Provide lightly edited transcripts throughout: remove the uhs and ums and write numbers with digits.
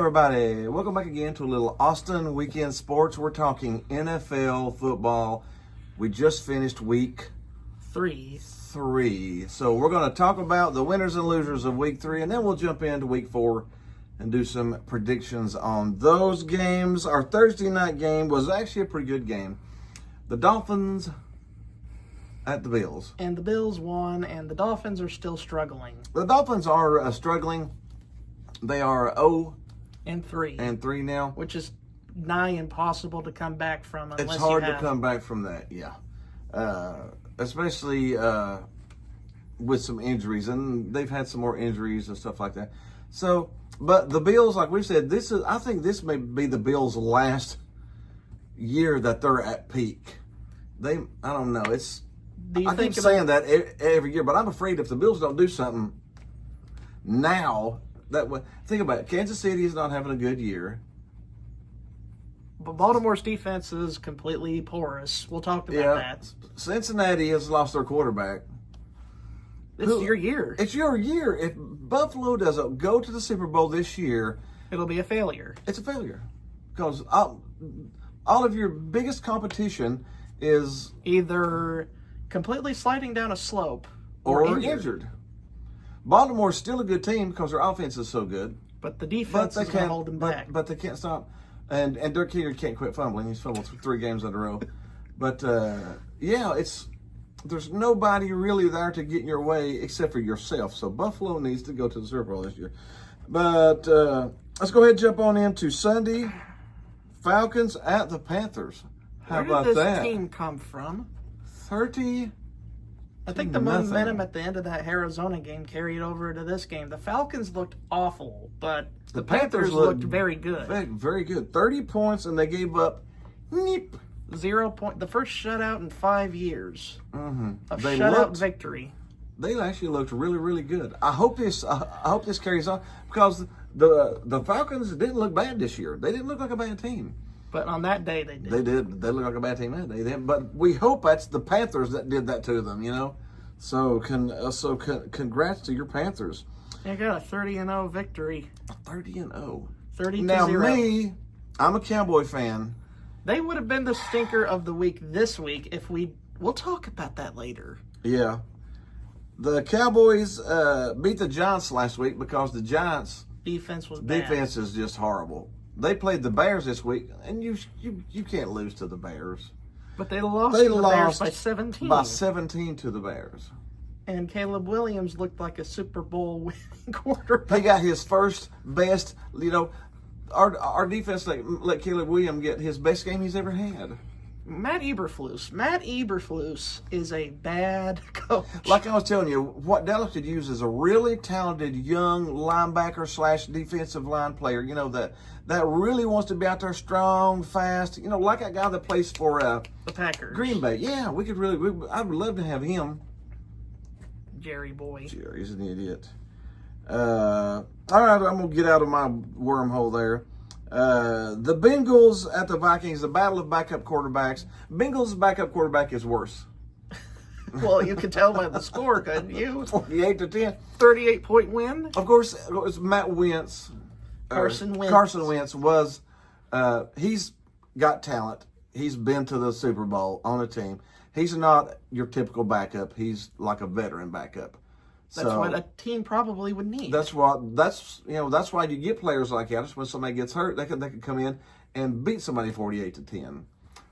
everybody. Welcome back again to a little Austin Weekend Sports. We're talking NFL football. We just finished week 3. So we're going to talk about the winners and losers of week 3, and then we'll jump into week 4 and do some predictions on those games. Our Thursday night game was actually a pretty good game. The Dolphins at the Bills. And the Bills won, and the Dolphins are still struggling. The Dolphins are struggling. They are 0-3 now. Which is nigh impossible to come back from unless It's hard you have... to come back from that, yeah. Especially with some injuries, and they've had some more injuries and stuff like that. So, but the Bills, like we said, I think this may be the Bills' last year that they're at peak. I don't know. I keep saying that every year, but I'm afraid if the Bills don't do something now, think about it. Kansas City is not having a good year. But Baltimore's defense is completely porous. We'll talk about that. Cincinnati has lost their quarterback. It's your year. It's your year. If Buffalo doesn't go to the Super Bowl this year, it'll be a failure. It's a failure. Because all of your biggest competition is either completely sliding down a slope or injured. Baltimore's still a good team because their offense is so good. But the defense is going to hold them back. But they can't stop. And Dirk Koetter can't quit fumbling. He's fumbled 3 games in a row. But, there's nobody really there to get in your way except for yourself. So Buffalo needs to go to the Super Bowl this year. But let's go ahead and jump on into Sunday. Falcons at the Panthers. How about that? Where did this team come from? 30. I think the momentum at the end of that Arizona game carried over to this game. The Falcons looked awful, but the Panthers looked very good. Very good. 30 points, and they gave up 0 point. The first shutout in 5 years. Mm-hmm. A shutout victory. They actually looked really, really good. I hope this carries on because the Falcons didn't look bad this year. They didn't look like a bad team. But on that day, they did. They did. They looked like a bad team that day. But we hope that's the Panthers that did that to them, you know. So congrats to your Panthers. They got a 30-0 victory. 30-0. 30-0. Now me, I'm a Cowboy fan. They would have been the stinker of the week this week if we'll talk about that later. Yeah. The Cowboys beat the Giants last week because the Giants' defense was bad. Defense is just horrible. They played the Bears this week, and you can't lose to the Bears. But they lost to the Bears by 17. By 17 to the Bears. And Caleb Williams looked like a Super Bowl winning quarterback. He got his first best, our defense let Caleb Williams get his best game he's ever had. Matt Eberflus is a bad coach. Like I was telling you, what Dallas could use is a really talented young linebacker / defensive line player, that really wants to be out there strong, fast, like that guy that plays for the Packers. Green Bay. Yeah, I'd love to have him. Jerry boy. Jerry's an idiot. All right, I'm going to get out of my wormhole there. The Bengals at the Vikings, the battle of backup quarterbacks. Bengals' backup quarterback is worse. Well, you could tell by the score, couldn't you? 48-10. 38-point win. Of course, it was Matt Wentz. Carson Wentz was, he's got talent. He's been to the Super Bowl on a team. He's not your typical backup. He's like a veteran backup. That's what a team probably would need. That's why you get players like that. Just when somebody gets hurt, they can come in and beat somebody 48-10.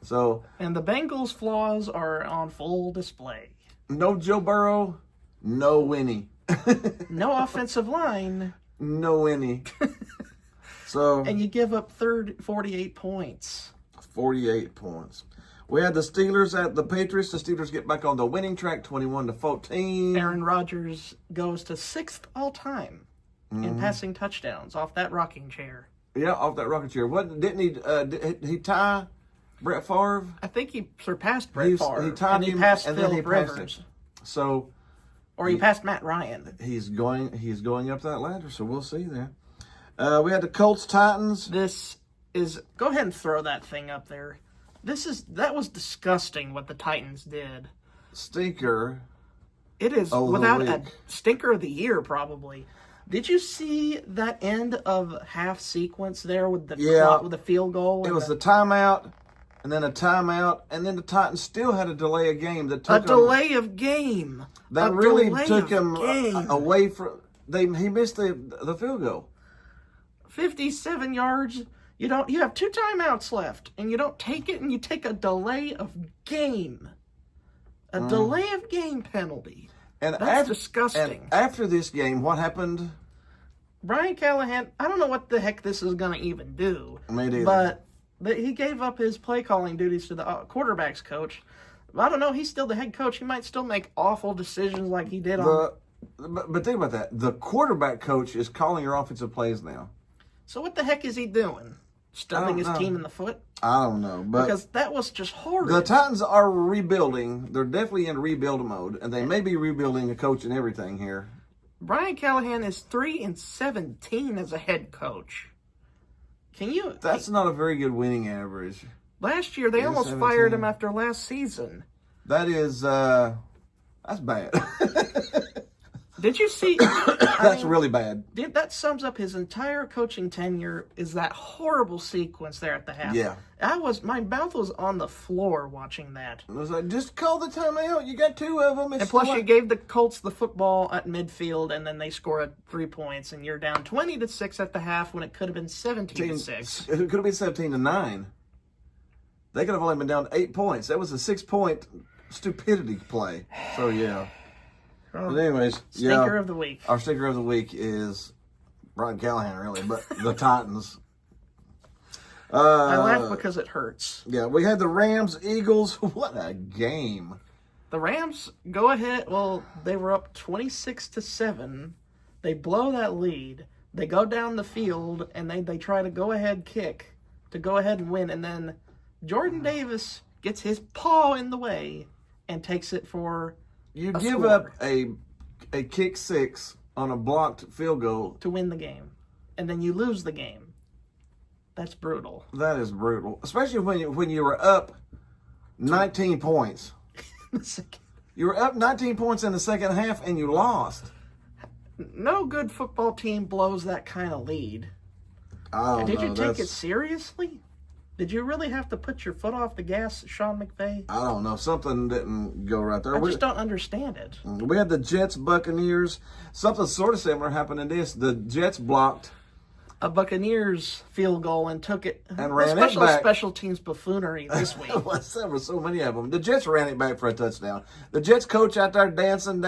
So, and the Bengals' flaws are on full display. No Joe Burrow, no Winnie. No offensive line. No Winnie. So, and you give up 48 points. 48 points. We had the Steelers at the Patriots. The Steelers get back on the winning track, 21-14. Aaron Rodgers goes to 6th all-time in passing touchdowns off that rocking chair. Yeah, off that rocking chair. Did he tie Brett Favre? I think he surpassed Brett Favre. He tied him, passed and Phillip then he Rivers. passed him. So, or he passed Matt Ryan. He's going up that ladder, so we'll see there. We had the Colts Titans. Go ahead and throw that thing up there. That was disgusting what the Titans did. Stinker. It is without a stinker of the year probably. Did you see that end of half sequence there with the Yeah. with the field goal? It was the timeout, and then a timeout, and then the Titans still had to delay a game that took a delay of game. That A really delay took of him game. away from. He missed the field goal. 57 yards. You have 2 timeouts left, and you don't take it, and you take a delay of game. A delay of game penalty. And That's disgusting. And after this game, what happened? Brian Callahan, I don't know what the heck this is going to even do. Me neither. But he gave up his play calling duties to the quarterback's coach. I don't know. He's still the head coach. He might still make awful decisions like he did on. But think about that. The quarterback coach is calling your offensive plays now. So what the heck is he doing? Stubbing his team in the foot? I don't know. But because that was just horrid. The Titans are rebuilding. They're definitely in rebuild mode, and they may be rebuilding a coach and everything here. Brian Callahan is 3-17 as a head coach. That's not a very good winning average. Last year, they almost 17. fired him after last season. That is, that's bad. Did you see? That's really bad. That sums up his entire coaching tenure. Is that horrible sequence there at the half? Yeah. My mouth was on the floor watching that. I was like, just call the timeout. You got 2 of them. And plus, you gave the Colts the football at midfield, and then they score 3 points, and you're down 20-6 at the half when it could have been 17-6. It could have been 17-9. They could have only been down 8 points. That was a 6-point stupidity play. So yeah. But anyways, Stinker of the week. Our stinker of the week is Brian Callahan, really, but the Titans. I laugh because it hurts. Yeah, we had the Rams, Eagles. What a game! The Rams go ahead. Well, they were up 26-7. They blow that lead. They go down the field and they try to go ahead kick to go ahead and win, and then Jordan Davis gets his paw in the way and takes it for. You give up a kick 6 on a blocked field goal to win the game, and then you lose the game. That's brutal. That is brutal, especially when you were up 19 points. You were up 19 points in the second half, and you lost. No good football team blows that kind of lead. Did you take it seriously? Did you really have to put your foot off the gas, Sean McVay? I don't know. Something didn't go right there. I just don't understand it. We had the Jets, Buccaneers. Something sort of similar happened in this. The Jets blocked a Buccaneers field goal and took it. And ran it back. Special teams buffoonery this week. There were so many of them. The Jets ran it back for a touchdown. The Jets coach out there dancing,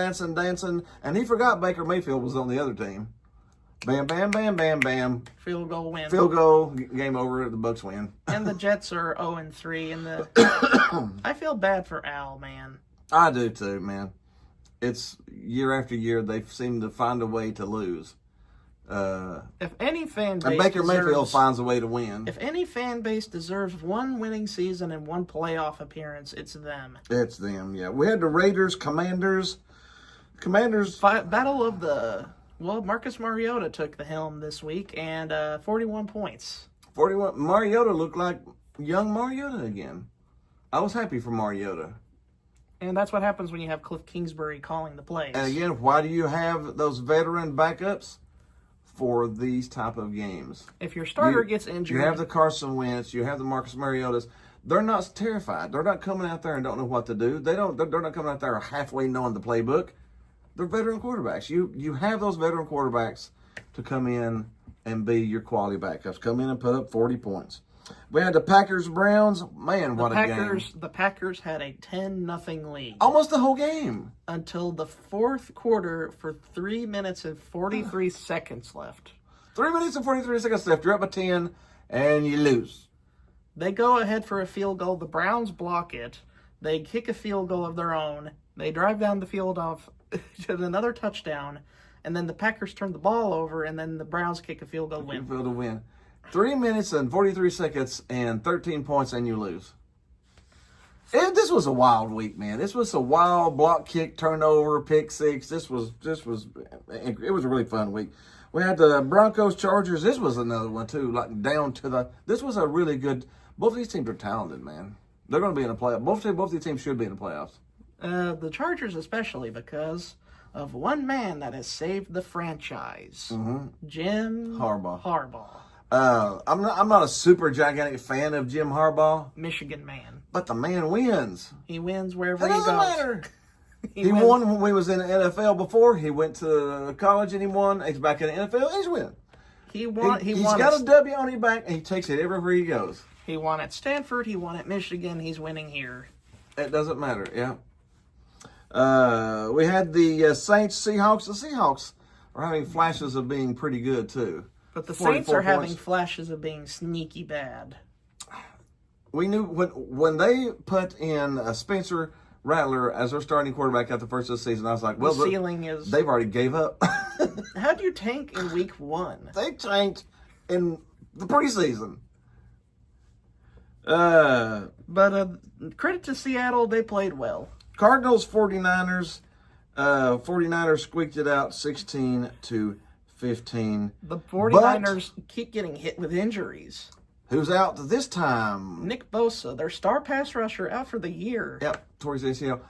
and he forgot Baker Mayfield was on the other team. Bam, bam, bam, bam, bam. Field goal win. Field goal, game over, the Bucs win. And the Jets are 0-3. And I feel bad for Al, man. I do too, man. It's year after year, they seem to find a way to lose. If any fan base and Baker Mayfield finds a way to win. If any fan base deserves one winning season and one playoff appearance, it's them. It's them, yeah. We had the Raiders, Commanders. Battle of the... Well, Marcus Mariota took the helm this week, and 41 points. 41. Mariota looked like young Mariota again. I was happy for Mariota. And that's what happens when you have Cliff Kingsbury calling the plays. And again, why do you have those veteran backups? For these type of games. If your starter gets injured. You have the Carson Wentz, you have the Marcus Mariotas. They're not terrified. They're not coming out there and don't know what to do. They're not coming out there halfway knowing the playbook. They're veteran quarterbacks. You have those veteran quarterbacks to come in and be your quality backups. Come in and put up 40 points. We had the Packers-Browns. Man, what a game. The Packers had a 10-0 lead. Almost the whole game. Until the fourth quarter for 3 minutes and 43 seconds left. 3 minutes and 43 seconds left. You're up by 10, and you lose. They go ahead for a field goal. The Browns block it. They kick a field goal of their own. They drive down the field off to another touchdown. And then the Packers turn the ball over, and then the Browns kick a field goal win. 3 minutes and 43 seconds and 13 points, and you lose. This was a wild week, man. This was a wild block kick, turnover, pick six. It was a really fun week. We had the Broncos, Chargers. This was another one too. This was a really good. Both of these teams are talented, man. They're going to be in the playoffs. Both of these teams should be in the playoffs. The Chargers especially, because of one man that has saved the franchise. Jim Harbaugh. I'm not a super gigantic fan of Jim Harbaugh, Michigan man. but the man wins. He wins wherever It he goes. doesn't matter. He wins. won when he was in the NFL before. He went to college and he won. He's back in the NFL. He's winning. He won. He's won got at, a W on his back, and he takes it everywhere he goes. He won at Stanford. He won at Michigan. He's winning here. It doesn't matter. Yeah. We had the Saints, Seahawks. The Seahawks are having flashes of being pretty good too. But the 44 Saints are having points. flashes of being sneaky bad. We knew when they put in Spencer Rattler as their starting quarterback at the first of the season. I was like, well, The ceiling is. they've already gave up. How'd you tank in week 1? They tanked in the preseason. Uh, But credit to Seattle, they played well. Cardinals, 49ers. 49ers squeaked it out 16-15. The 49ers keep getting hit with injuries. Who's out this time? Nick Bosa, their star pass rusher, out for the year. Yep, towards ACL.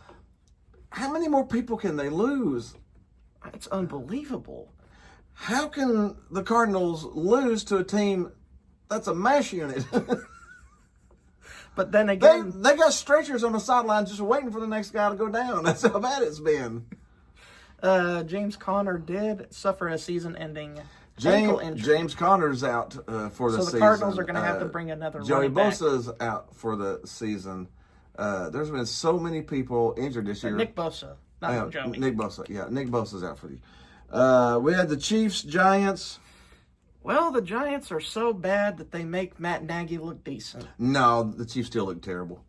How many more people can they lose? It's unbelievable. How can the Cardinals lose to a team that's a mash unit? But then they again, got stretchers on the sideline just waiting for the next guy to go down. That's how bad it's been. James Conner did suffer a season-ending ankle injury. James Conner's out for the season. So the Cardinals are going to have to bring another Joey running back. Bosa's out for the season. There's been so many people injured this year. Nick Bosa, not Joey. Nick Bosa. Yeah, Nick Bosa's out for the we had the Chiefs, Giants. Well, the Giants are so bad that they make Matt Nagy look decent. No, the Chiefs still look terrible.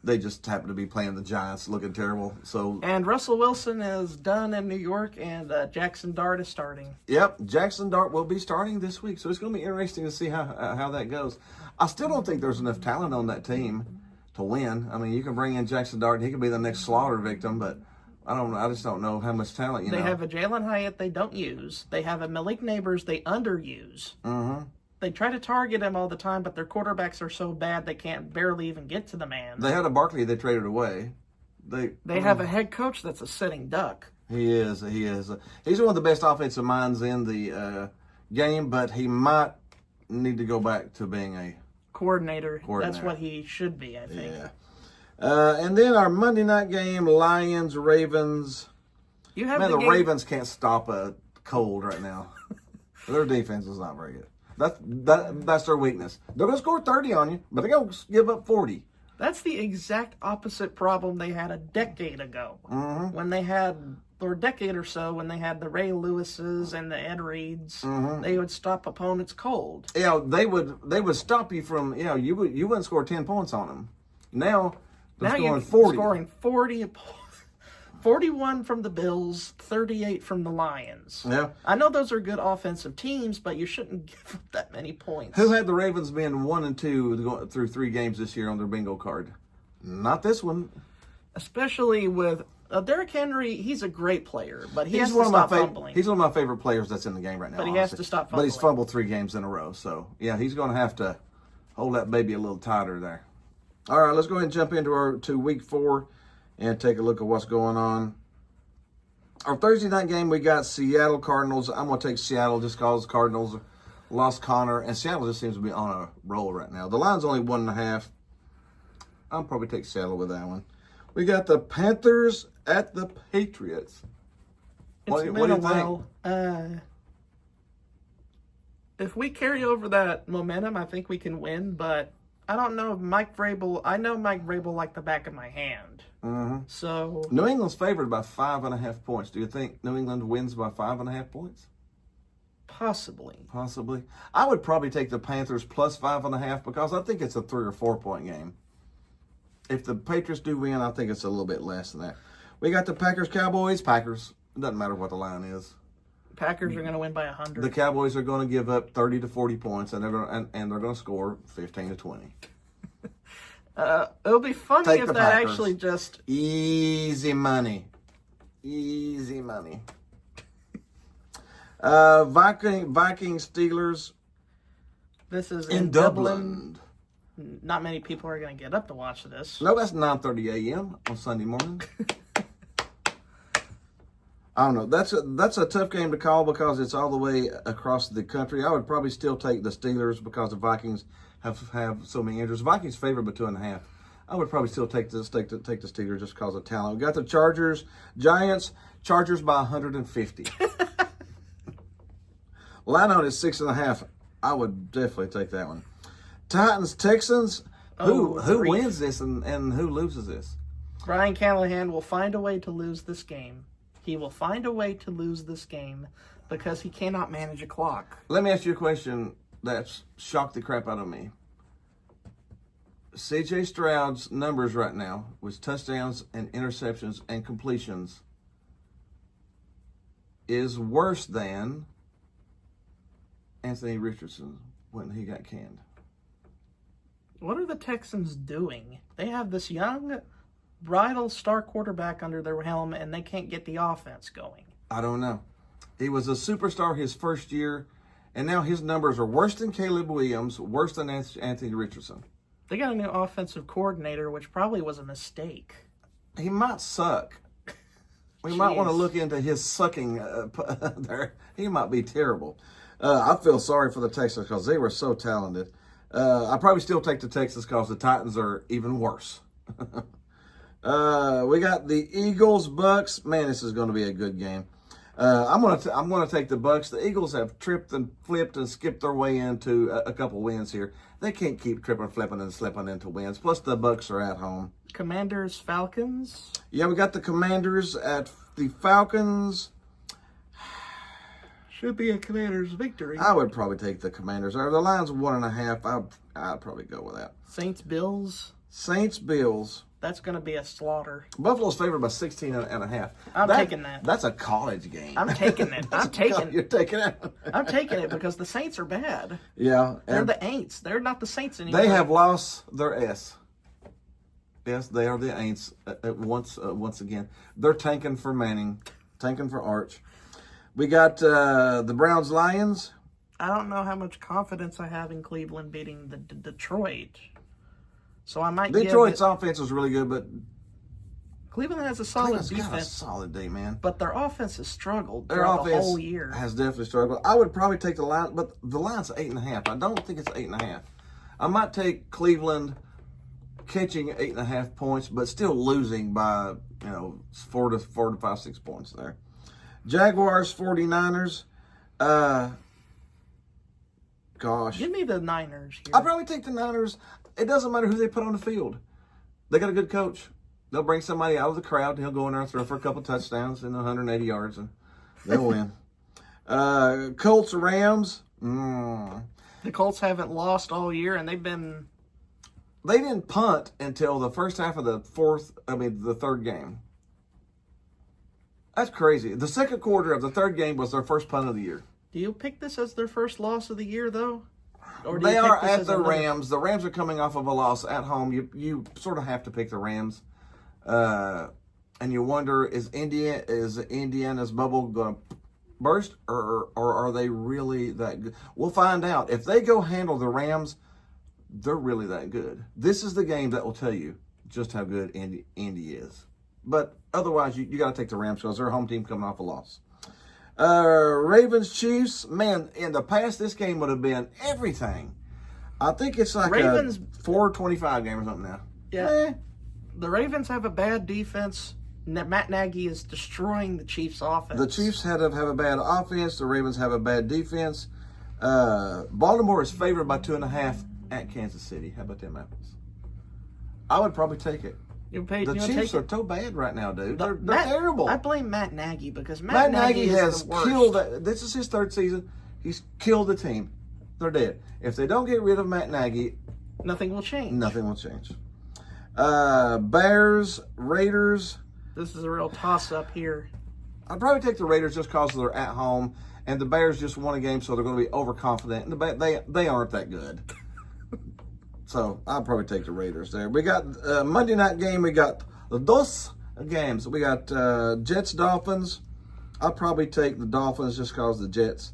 They just happen to be playing the Giants looking terrible. So, And Russell Wilson is done in New York, and Jackson Dart is starting. yep, Jackson Dart will be starting this week. So it's going to be interesting to see how that goes. I still don't think there's enough talent on that team to win. I mean, you can bring in Jackson Dart, and he could be the next slaughter victim, but I just don't know how much talent, They have a Jalen Hyatt they don't use. They have a Malik Neighbors they underuse. Mm-hmm. They try to target him all the time, but their quarterbacks are so bad they can't barely even get to the man. They had a Barkley they traded away. They have a head coach that's a sitting duck. He is. He's one of the best offensive minds in the game, but he might need to go back to being a Coordinator. That's Coordinator. what he should be, I think. yeah. And then our Monday night game, Lions, Ravens. You have Man, the the game. Ravens can't stop a cold right now. Their defense is not very good. That's their weakness. They're going to score 30 on you, but they're going to give up 40. That's the exact opposite problem they had a decade ago. Mm-hmm. When they had, or a decade or so, when they had the Ray Lewises and the Ed Reeds, Mm-hmm. they would stop opponents cold. Yeah, they would stop you from, you wouldn't score 10 points on them. Now, they're Now scoring you're 40. scoring 40, 41 from the Bills, 38 from the Lions. Yeah. I know those are good offensive teams, but you shouldn't give up that many points. Who had the Ravens being 1-2 through 3 games this year on their bingo card? Not this one. Especially with Derrick Henry, he's a great player, but he has to one of my stop fumbling. He's one of my favorite players that's in the game right now. But he has honestly. to stop But he's fumbling. fumbled 3 games in a row, so yeah, he's going to have to hold that baby a little tighter there. All right, let's go ahead and jump into week 4 and take a look at what's going on. Our Thursday night game, we got Seattle Cardinals. I'm going to take Seattle just because Cardinals lost Connor, and Seattle just seems to be on a roll right now. The line's only 1.5. I'll probably take Seattle with that one. We got the Panthers at the Patriots. What do you think? while. If we carry over that momentum, I think we can win, but I don't know if Mike Vrabel. I know Mike Vrabel like the back of my hand. Mm-hmm. So New England's favored by 5.5 points. Do you think New England wins by 5.5 points? possibly. Possibly. I would probably take the Panthers plus 5.5 because I think it's a 3 or 4 point game. If the Patriots do win, I think it's a little bit less than that. We got the Packers, Cowboys. Packers. It doesn't matter what the line is. Packers are going to win by 100. The Cowboys are going to give up 30 to 40 points, and they're going to score 15 to 20. It'll be funny Take if the that Packers. actually just. Easy money. Easy money. Vikings, Steelers This is in Dublin. Not many people are going to get up to watch this. No, that's 9:30 a.m. on Sunday morning. I don't know. That's a tough game to call because it's all the way across the country. I would probably still take the Steelers because the Vikings have so many injuries. Vikings favored by 2.5. I would probably still take the Steelers just because of talent. We got the Chargers, Giants, Chargers by 150. Line on is 6.5. I would definitely take that one. Titans, Texans. Who wins this and who loses this? Brian Callahan will find a way to lose this game. He will find a way to lose this game because he cannot manage a clock. Let me ask you a question that's shocked the crap out of me. C.J. Stroud's numbers right now with touchdowns and interceptions and completions is worse than Anthony Richardson when he got canned. What are the Texans doing? They have this young, bridal star quarterback under their helm, and they can't get the offense going. I don't know. He was a superstar his first year, and now his numbers are worse than Caleb Williams, worse than Anthony Richardson. They got a new offensive coordinator, which probably was a mistake. He might suck. We might want to look into his sucking there. He might be terrible. I feel sorry for the Texans because they were so talented. I probably still take the Texans because the Titans are even worse. We got the Eagles, Bucks. Man, this is going to be a good game. I'm gonna take the Bucks. The Eagles have tripped and flipped and skipped their way into a couple wins here. They can't keep tripping, flipping, and slipping into wins. Plus, the Bucks are at home. Commanders, Falcons. Yeah, we got the Commanders at the Falcons. Should be a Commanders victory. I would probably take the Commanders. The line's 1.5. I'd probably go with that. Saints, Bills. Saints, Bills. That's going to be a slaughter. Buffalo's favored by 16.5. I'm taking that. That's a college game. I'm taking it. You're taking it. I'm taking it because the Saints are bad. Yeah. They're the Aints. They're not the Saints anymore. They have lost their S. Yes, they are the Aints once again. They're tanking for Manning, tanking for Arch. We got the Browns, Lions. I don't know how much confidence I have in Cleveland beating the Detroit. So I might Detroit's offense was really good, but Cleveland has a solid Cleveland's defense. got a solid day, man. But their offense has struggled Their throughout offense the whole year. has definitely struggled. I would probably take the line, but the line's 8.5. I don't think it's 8.5. I might take Cleveland catching 8.5 points, but still losing by 4 to 5, 6 points there. Jaguars, 49ers. Gosh. Give me the Niners here. I'd probably take the Niners. It doesn't matter who they put on the field. They got a good coach. They'll bring somebody out of the crowd. He'll go in there and throw for a couple touchdowns and 180 yards, and they'll win. Colts, Rams. The Colts haven't lost all year, and They didn't punt until the first half of the third game. That's crazy. The second quarter of the third game was their first punt of the year. Do you pick this as their first loss of the year, though? Or do They you pick are this at as the another- Rams. The Rams are coming off of a loss at home. You sort of have to pick the Rams. And you wonder, is Indiana's bubble going to burst, or are they really that good? We'll find out. If they go handle the Rams, they're really that good. This is the game that will tell you just how good Indy is. But otherwise, you got to take the Rams because they're a home team coming off a loss. Ravens, Chiefs. Man, in the past, this game would have been everything. I think it's like Ravens, a 4:25 game or something now. Yeah. The Ravens have a bad defense. Matt Nagy is destroying the Chiefs' offense. The Chiefs have a bad offense. The Ravens have a bad defense. Baltimore is favored by 2.5 at Kansas City. How about them apples? I would probably take it. The Chiefs are so bad right now, dude. They're terrible. I blame Matt Nagy because Matt Nagy is has the worst. killed. This is his third season. He's killed the team. They're dead. If they don't get rid of Matt Nagy, nothing will change. Nothing will change. Bears, Raiders. This is a real toss-up here. I'd probably take the Raiders just because they're at home, and the Bears just won a game, so they're going to be overconfident. And they aren't that good. So I'll probably take the Raiders there. We got Monday night game. We got the dos games. We got Jets, Dolphins. I'll probably take the Dolphins just because the Jets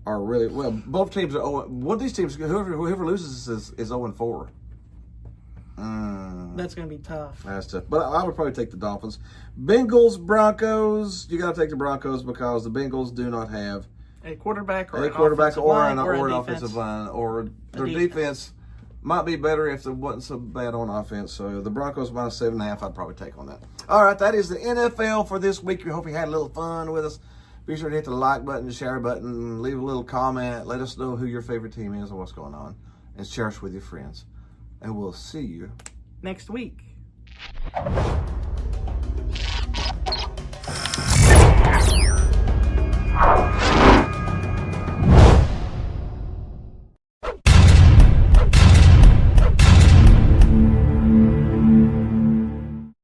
are really well. Both teams are 0. One of these teams, whoever loses is 0-4. That's going to be tough. That's tough. But I would probably take the Dolphins. Bengals, Broncos. You got to take the Broncos because the Bengals do not have A quarterback or a quarterback or an defense. offensive line, or their defense might be better if it wasn't so bad on offense. So the Broncos minus 7.5, I'd probably take on that. All right, that is the NFL for this week. We hope you had a little fun with us. Be sure to hit the like button, the share button, leave a little comment. Let us know who your favorite team is and what's going on. And share us with your friends. And we'll see you Next week.